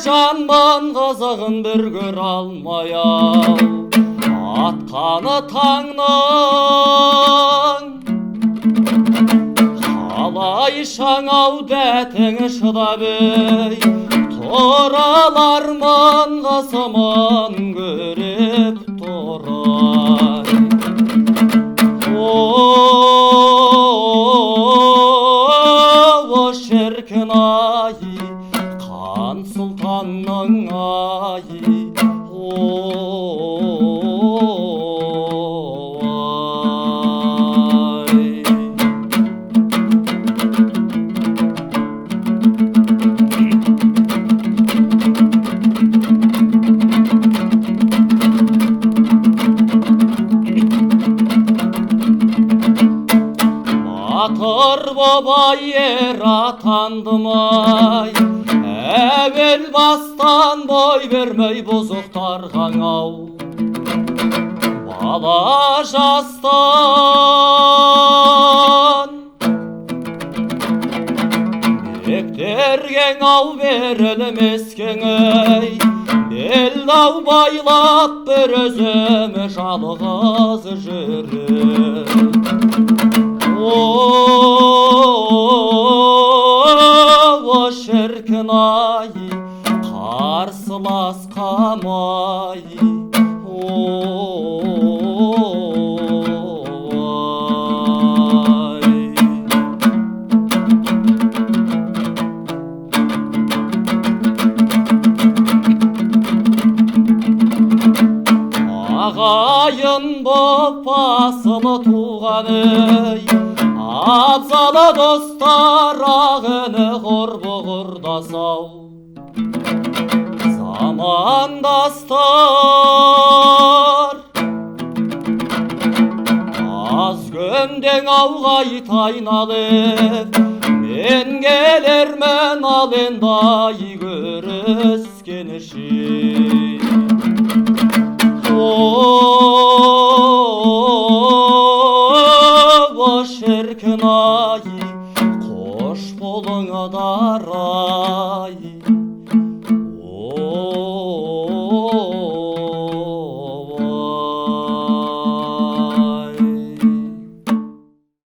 жанман қызығын бір көр алмай ау, атқаны таңның қалай шаңау дәтіңі шыдап ей, тұралармын қасымын көріп тұрай. О шіркін ай, қан сұлтанның ай, батыр бабай ер атандым-ай, әуел бастан бой бермей бұзықтарған ау, бала жастан бектерген ау берілмескен-ей, бел-ау байлап бір өзім жалғыз жүріп. О шіркін ай, қарсыласқамай, ағайын боп асылы туған-ей, абзалы достар ағыны құрбы құрдас-ау, замандастар аз көнден ауға айтайналып, мен келермен ал енді ай көріскеніші.